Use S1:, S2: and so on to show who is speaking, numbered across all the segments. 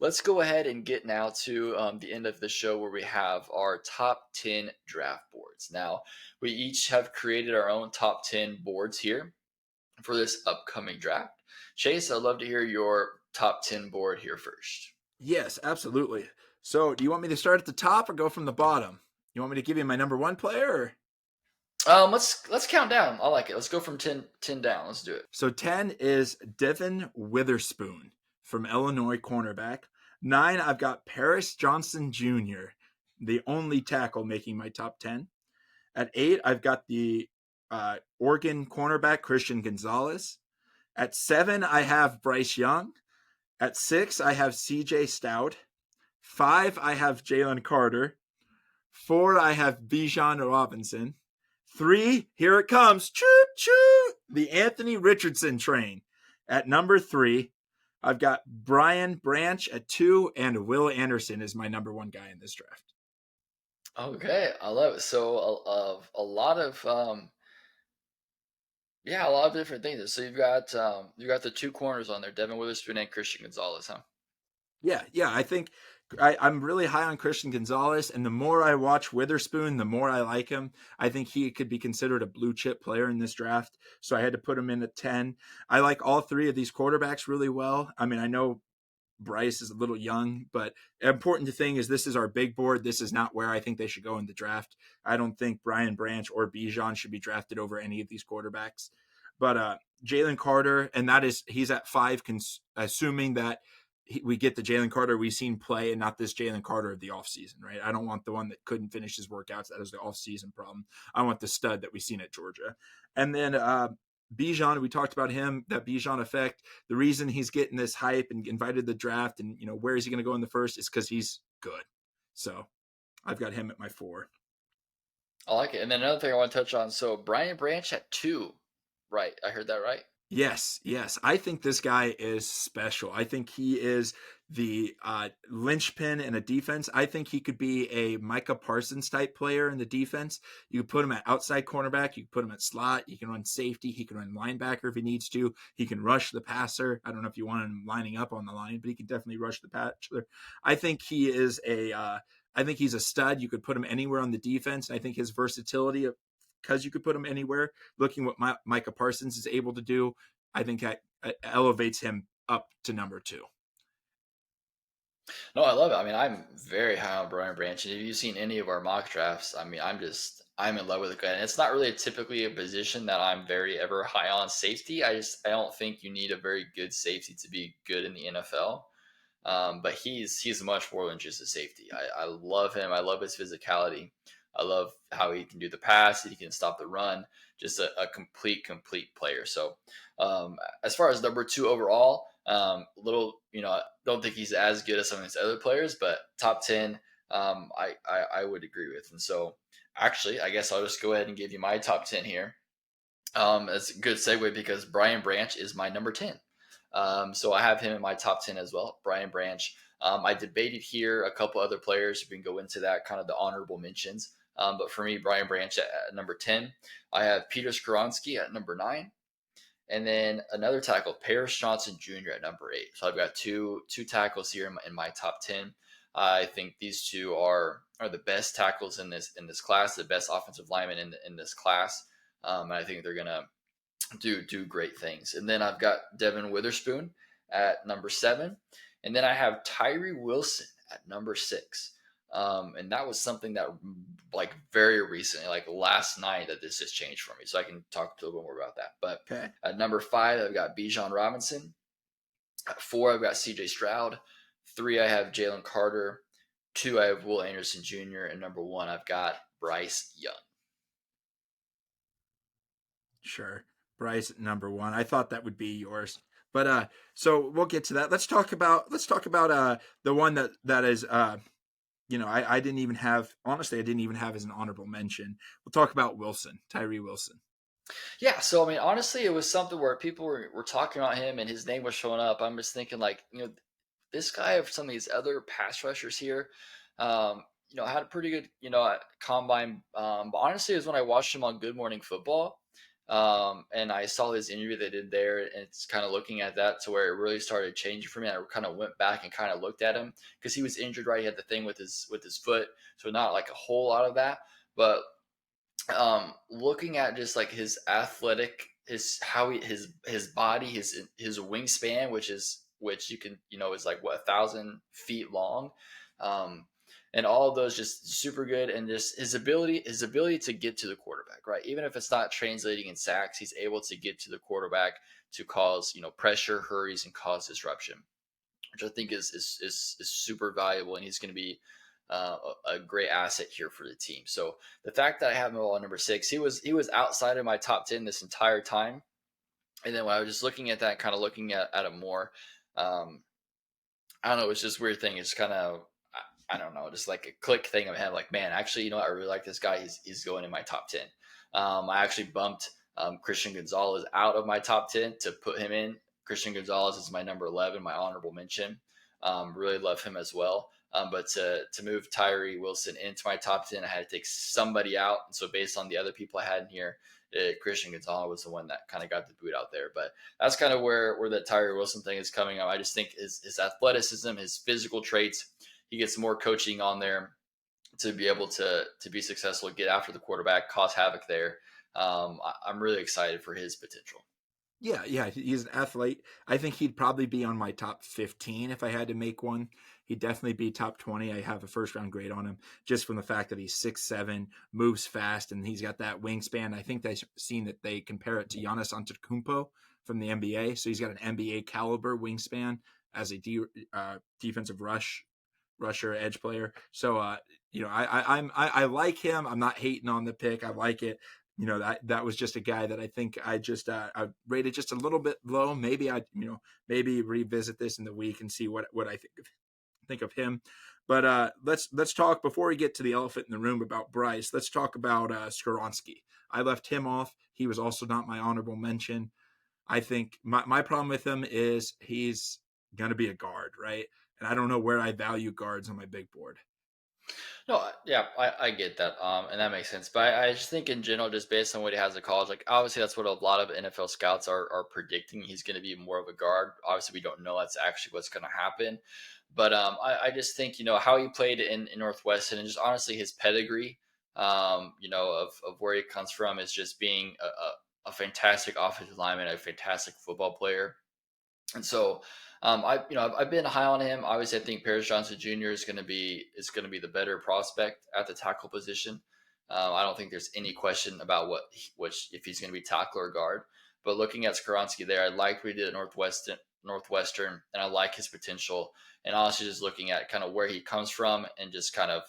S1: let's go ahead and get now to the end of the show where we have our top 10 draft boards. Now, we each have created our own top 10 boards here for this upcoming draft. Chase, I'd love to hear your top 10 board here first.
S2: Yes, absolutely. So, do you want me to start at the top or go from the bottom? You want me to give you my number one player? Or?
S1: Let's count down. I like it. Let's go from 10 down. Let's do it.
S2: So 10 is Devin Witherspoon from Illinois cornerback. 9, I've got Paris Johnson Jr., the only tackle making my top 10. At 8, I've got the Oregon cornerback Christian Gonzalez. At 7, I have Bryce Young. At 6, I have CJ Stout. 5, I have Jalen Carter. 4, I have Bijan Robinson. 3, here it comes. Choo choo. The Anthony Richardson train. At number 3, I've got Brian Branch at 2, and Will Anderson is my number 1 guy in this draft.
S1: Okay, I love it. So a lot of yeah, a lot of different things. So you've got the two corners on there, Devin Witherspoon and Christian Gonzalez, huh?
S2: Yeah. I think I'm really high on Christian Gonzalez, and the more I watch Witherspoon, the more I like him. I think he could be considered a blue chip player in this draft, so I had to put him in at 10. I like all three of these quarterbacks really well. I mean, I know Bryce is a little young, but important thing is this is our big board. This is not where I think they should go in the draft. I don't think Brian Branch or Bijan should be drafted over any of these quarterbacks. But Jalen Carter, and that is he's at 5, assuming that we get the Jalen Carter we've seen play and not this Jalen Carter of the offseason, right? I don't want the one that couldn't finish his workouts. That is the offseason problem. I want the stud that we've seen at Georgia. And then Bijan, we talked about him, that Bijan effect. The reason he's getting this hype and invited to the draft and, where is he going to go in the first is because he's good. So I've got him at my 4.
S1: I like it. And then another thing I want to touch on. So Brian Branch at 2, right? I heard that right.
S2: Yes. I think this guy is special. I think he is the linchpin in a defense. I think he could be a Micah Parsons type player in the defense. You could put him at outside cornerback. You could put him at slot. You can run safety. He can run linebacker if he needs to. He can rush the passer. I don't know if you want him lining up on the line, but he can definitely rush the passer. I think he is I think he's a stud. You could put him anywhere on the defense. I think his versatility because you could put him anywhere. Looking what Micah Parsons is able to do, I think that elevates him up to number 2.
S1: No, I love it. I mean, I'm very high on Brian Branch, and if you've seen any of our mock drafts, I mean, I'm in love with the guy. And it's not really typically a position that I'm very ever high on safety. I don't think you need a very good safety to be good in the NFL. But he's much more than just a safety. I love him. I love his physicality. I love how he can do the pass. He can stop the run. Just a complete player. So as far as number 2 overall, little I don't think he's as good as some of his other players, but top 10, I would agree with. And so actually, I guess I'll just go ahead and give you my top 10 here. That's a good segue because Brian Branch is my number 10. So I have him in my top 10 as well, Brian Branch. I debated here a couple other players. We can go into that, kind of the honorable mentions. But for me, Brian Branch at number 10. I have Peter Skoronski at number 9. And then another tackle, Paris Johnson Jr. at number 8. So I've got two tackles here in my top 10. I think these two are the best tackles in this class, the best offensive linemen in this class. And I think they're gonna do great things. And then I've got Devin Witherspoon at number 7, and then I have Tyree Wilson at number 6. And that was something that, like, very recently, like last night, that this has changed for me. So I can talk a little bit more about that. But
S2: Okay.
S1: at number 5, I've got Bijan Robinson. At 4, I've got CJ Stroud. 3, I have Jalen Carter. 2, I have Will Anderson Jr. And number 1, I've got Bryce Young.
S2: Sure. Bryce number 1. I thought that would be yours. But so we'll get to that. Let's talk about the one that is I didn't even have, honestly, I didn't even have as an honorable mention. We'll talk about Wilson, Tyree Wilson.
S1: Yeah, so I mean, honestly, it was something where people were talking about him and his name was showing up. I'm just thinking, like, this guy of some of these other pass rushers here, had a pretty good, combine. But honestly, it was when I watched him on Good Morning Football. And I saw this interview they did there, and it's kind of looking at that to where it really started changing for me. I kind of went back and kind of looked at him because he was injured, right? He had the thing with his foot, so not like a whole lot of that, but looking at just like his athletic, his how he, his body, his wingspan, which you can is like what 1,000 feet long, um, and all of those just super good, and just his ability to get to the quarterback, right? Even if it's not translating in sacks, he's able to get to the quarterback to cause pressure, hurries, and cause disruption, which I think is super valuable, and he's going to be a great asset here for the team. So the fact that I have him all at number 6, he was outside of my top 10 this entire time. And then when I was just looking at that, kind of looking at it more, um, I don't know, it's just a weird thing. It's kind of I don't know, just like a click thing of him. Like, man, actually, I really like this guy. He's going in my top 10. I actually bumped Christian Gonzalez out of my top 10 to put him in. Christian Gonzalez is my number 11, my honorable mention. Really love him as well. But to move Tyree Wilson into my top 10, I had to take somebody out. And so based on the other people I had in here, Christian Gonzalez was the one that kind of got the boot out there. But that's kind of where the Tyree Wilson thing is coming up. I just think his athleticism, his physical traits, he gets more coaching on there to be able to be successful, get after the quarterback, cause havoc there. I'm really excited for his potential.
S2: Yeah, yeah, he's an athlete. I think he'd probably be on my top 15 if I had to make one. He'd definitely be top 20. I have a first round grade on him just from the fact that he's 6'7", moves fast, and he's got that wingspan. I think they've seen that they compare it to Giannis Antetokounmpo from the NBA. So he's got an NBA caliber wingspan as a defensive rusher, edge player. So I like him. I'm not hating on the pick. I like it. That was just a guy that I think I rated just a little bit low. Maybe maybe revisit this in the week and see what I think of him. But let's talk before we get to the elephant in the room about Bryce. Let's talk about Skoronski. I left him off. He was also not my honorable mention. I think my problem with him is he's going to be a guard, right? And I don't know where I value guards on my big board.
S1: No, yeah, I get that, and that makes sense. But I just think in general, just based on what he has in college, like obviously that's what a lot of NFL scouts are predicting. He's going to be more of a guard. Obviously, we don't know that's actually what's going to happen. But I just think how he played in Northwestern, and just honestly his pedigree, of where he comes from, is just being a fantastic offensive lineman, a fantastic football player. And so I've been high on him. Obviously, I think Paris Johnson Jr. is going to be the better prospect at the tackle position. I don't think there's any question about which if he's going to be tackle or guard. But looking at Skoronski there, I liked what he did at Northwestern, and I like his potential. And also just looking at kind of where he comes from and just kind of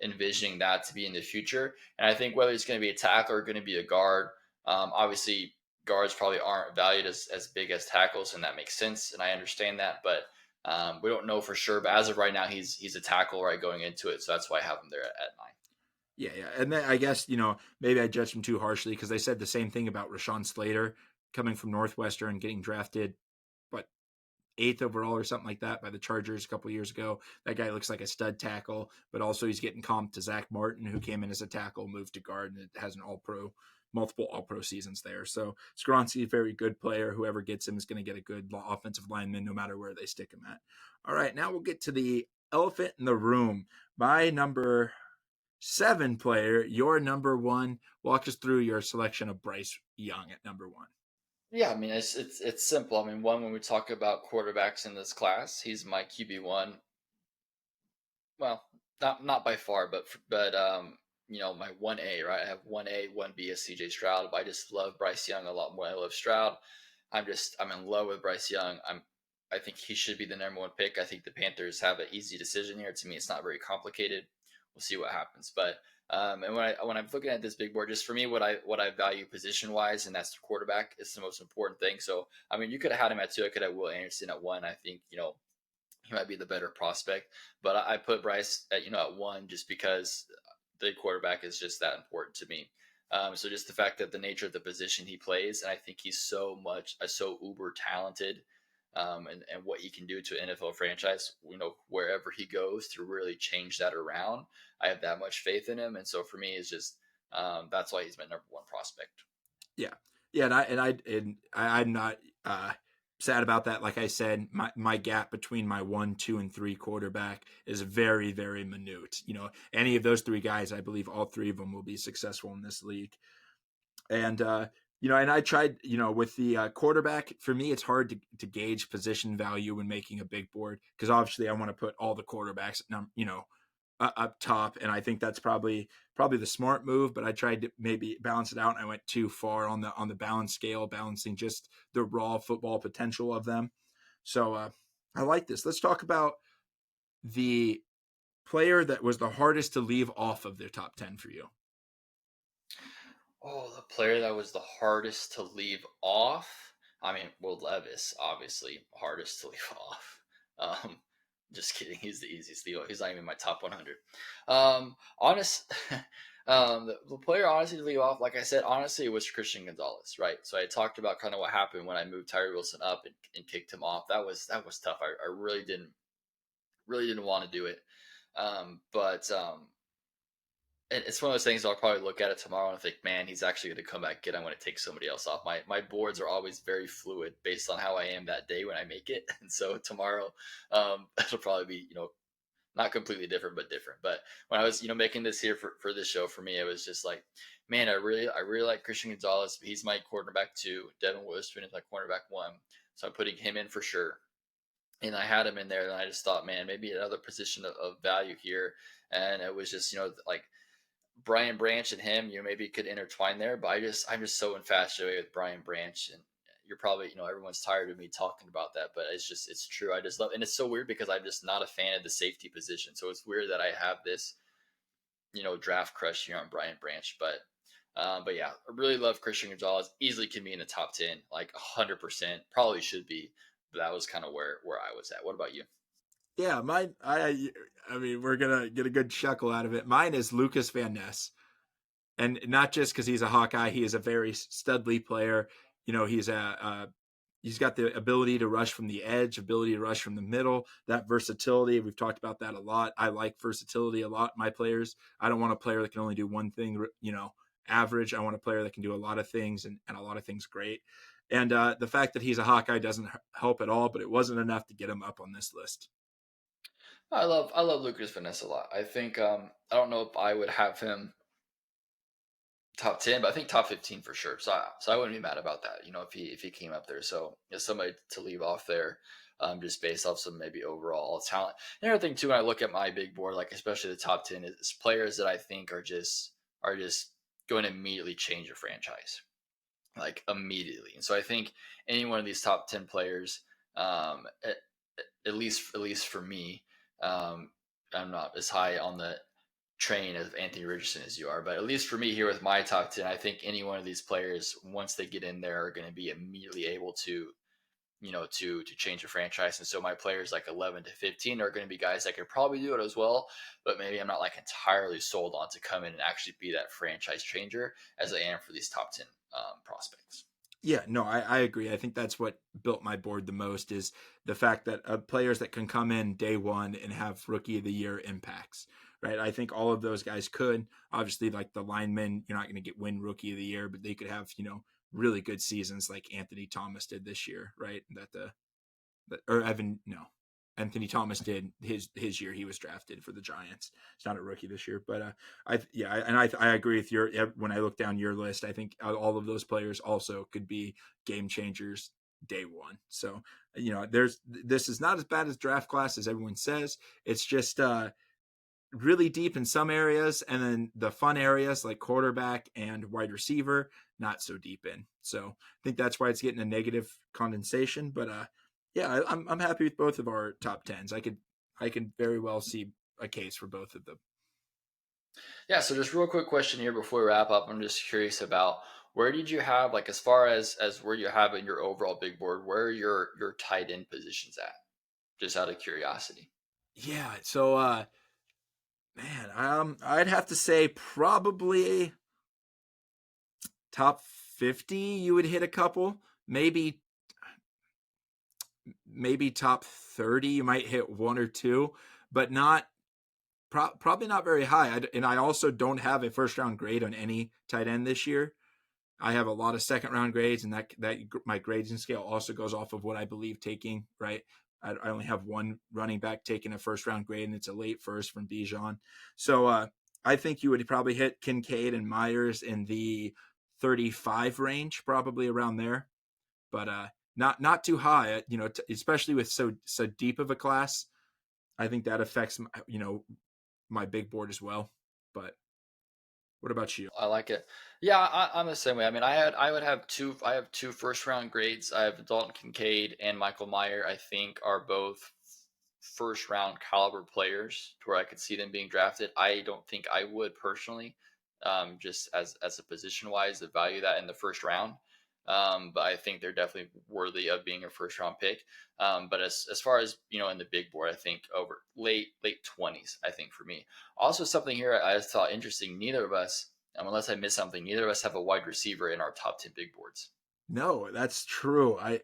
S1: envisioning that to be in the future. And I think whether it's going to be a tackle or going to be a guard, obviously guards probably aren't valued as big as tackles, and that makes sense. And I understand that, but we don't know for sure. But as of right now, he's a tackle right going into it, so that's why I have him there at 9.
S2: Yeah, yeah. And then I guess, maybe I judged him too harshly because they said the same thing about Rashawn Slater coming from Northwestern, getting drafted, but eighth overall or something like that by the Chargers a couple years ago. That guy looks like a stud tackle, but also he's getting comped to Zach Martin, who came in as a tackle, moved to guard, and has multiple all pro seasons there. So Skoronski, a very good player. Whoever gets him is going to get a good offensive lineman no matter where they stick him at. All right, now we'll get to the elephant in the room. My number 7 player, your number 1. Walk us through your selection of Bryce Young at number 1.
S1: Yeah, I mean it's simple. I mean, when we talk about quarterbacks in this class, he's my QB1. Well, not by far, but my 1A, right? I have 1A, 1B as CJ Stroud, but I just love Bryce Young a lot more than I love Stroud. I'm in love with Bryce Young. I think he should be the number 1 pick. I think the Panthers have an easy decision here. To me, it's not very complicated. We'll see what happens. But and when I'm looking at this big board, just for me, what I value position wise, and that's the quarterback, is the most important thing. So I mean, you could have had him at 2. I could have Will Anderson at 1. I think he might be the better prospect. But I put Bryce at 1 just because the quarterback is just that important to me. So just the fact that the nature of the position he plays, and I think he's so uber talented, and what he can do to an NFL franchise, wherever he goes to really change that around. I have that much faith in him, and so for me, it's just that's why he's my number 1 prospect.
S2: Yeah, yeah, I'm not sad about that. Like I said, my gap between my 1, 2, and 3 quarterback is very, very minute. Any of those three guys, I believe all three of them will be successful in this league. And and I tried, with the quarterback. For me, it's hard to gauge position value when making a big board because obviously I want to put all the quarterbacks, up top, and I think that's probably the smart move. But I tried to maybe balance it out, and I went too far on the balance scale, balancing just the raw football potential of them. So I like this. Let's talk about the player that was the hardest to leave off of their top 10 for you.
S1: Oh, the player that was the hardest to leave off. I mean, Will Levis, obviously, hardest to leave off. Um, just kidding. He's the easiest to leave off. He's not even my top 100. Honest, the player honestly to leave off, like I said, honestly, it was Christian Gonzalez, right? So I talked about kind of what happened when I moved Tyree Wilson up and kicked him off. That was tough. I really didn't want to do it. But it's one of those things I'll probably look at it tomorrow and think, man, he's actually going to come back good. I'm going to take somebody else off. My boards are always very fluid based on how I am that day when I make it. And so tomorrow, it'll probably be, not completely different, but different. But when I was, making this here for this show, for me, it was just like, man, I really like Christian Gonzalez. He's my quarterback 2. Devin Witherspoon is my quarterback 1. So I'm putting him in for sure. And I had him in there, and I just thought, man, maybe another position of value here. And it was just, like Brian Branch and him, maybe could intertwine there, but I'm just so infatuated with Brian Branch, and you're probably, everyone's tired of me talking about that, but it's true. I just love, and it's so weird because I'm just not a fan of the safety position. So it's weird that I have this, draft crush here on Brian Branch, but yeah, I really love Christian Gonzalez. Easily can be in the top 10, like 100%. Probably should be, but that was kind of where I was at. What about you?
S2: Yeah, mine. I mean, we're gonna get a good chuckle out of it. Mine is Lucas Van Ness, and not just because he's a Hawkeye. He is a very studly player. He's got the ability to rush from the edge, ability to rush from the middle. That versatility, we've talked about that a lot. I like versatility a lot. My players. I don't want a player that can only do one thing. Average. I want a player that can do a lot of things and a lot of things great. And the fact that he's a Hawkeye doesn't help at all, but it wasn't enough to get him up on this list.
S1: I love Lucas Van Ness a lot. I think I don't know if I would have him top 10, but I think top 15 for sure. So I wouldn't be mad about that. If he came up there. So it's somebody to leave off there, just based off some maybe overall talent. And another thing too, when I look at my big board, like especially the top 10, is players that I think are just going to immediately change a franchise, like immediately. And so I think any one of these top 10 players, at least for me, um, I'm not as high on the train of Anthony Richardson as you are, but at least for me here with my top 10, I think any one of these players, once they get in there, are going to be immediately able to, to change a franchise. And so my players like 11 to 15 are going to be guys that could probably do it as well, but maybe I'm not like entirely sold on to come in and actually be that franchise changer as I am for these top 10 prospects.
S2: Yeah, no, I agree. I think that's what built my board the most is the fact that players that can come in day one and have rookie of the year impacts, right? I think all of those guys could. Obviously, like the linemen, you're not going to win rookie of the year, but they could have, really good seasons like Anthony Thomas did this year, right? Or Evan, no, Anthony Thomas did his year he was drafted for the Giants. He's not a rookie this year, but I agree with your. When I look down your list, I think all of those players also could be game changers day one. So this is not as bad as draft class as everyone says. It's just really deep in some areas, and then the fun areas like quarterback and wide receiver not so deep in. So I think that's why it's getting a negative condensation, but yeah, I'm happy with both of our top tens. I could very well see a case for both of them.
S1: Yeah, so just real quick question here before we wrap up. I'm just curious about where did you have, like, as far as where you have in your overall big board, where are your tight end positions at? Just out of curiosity.
S2: Yeah, so man, I'd have to say probably top 50. You would hit a couple, maybe top 30. You might hit one or two, but not probably not very high. And I also don't have a first round grade on any tight end this year. I have a lot of second round grades, and that my grading scale also goes off of what I believe taking. Right, I only have one running back taking a first round grade, and it's a late first from Bijan. So I think you would probably hit Kincaid and Myers in the 35 range, probably around there, but not too high. Especially with so deep of a class, I think that affects my big board as well. But what about you?
S1: I like it. Yeah, I'm the same way. I mean, I would have two. I have two first round grades. I have Dalton Kincaid and Michael Meyer. I think are both first round caliber players to where I could see them being drafted. I don't think I would personally, just as a position wise, value that in the first round. But I think they're definitely worthy of being a first round pick. But as far as in the big board, I think over late 20s. I think for me. Also, something here I thought interesting. Neither of us, unless I missed something, neither of us have a wide receiver in our top 10 big boards.
S2: No, that's true. I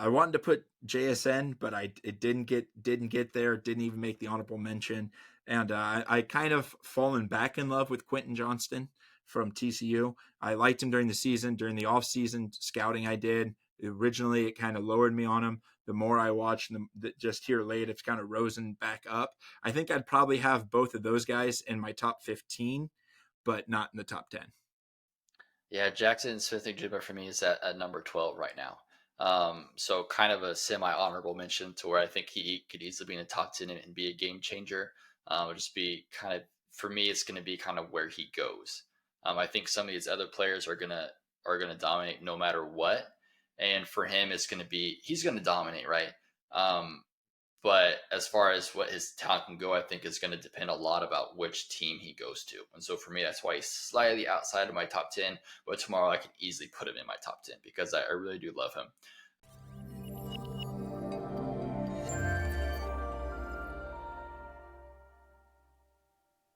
S2: wanted to put JSN, but I it didn't get there. Didn't even make the honorable mention. And I kind of fallen back in love with Quentin Johnston from TCU. I liked him during the season, during the off season scouting I did. Originally, it kind of lowered me on him. The more I watched, just here late, it's kind of risen back up. I think I'd probably have both of those guys in my top 15, but not in the top 10.
S1: Yeah, Jackson Smith-Njigba for me is at number 12 right now. So kind of a semi honorable mention to where I think he could easily be in the top 10 and be a game changer. It'll just be kind of for me, it's going to be kind of where he goes. I think some of these other players are gonna dominate no matter what, and for him, it's going to be he's going to dominate, right? Um, but as far as what his talent can go, I think is going to depend a lot about which team he goes to. And so for me, that's why he's slightly outside of my top 10. But tomorrow I can easily put him in my top 10 because I really do love him.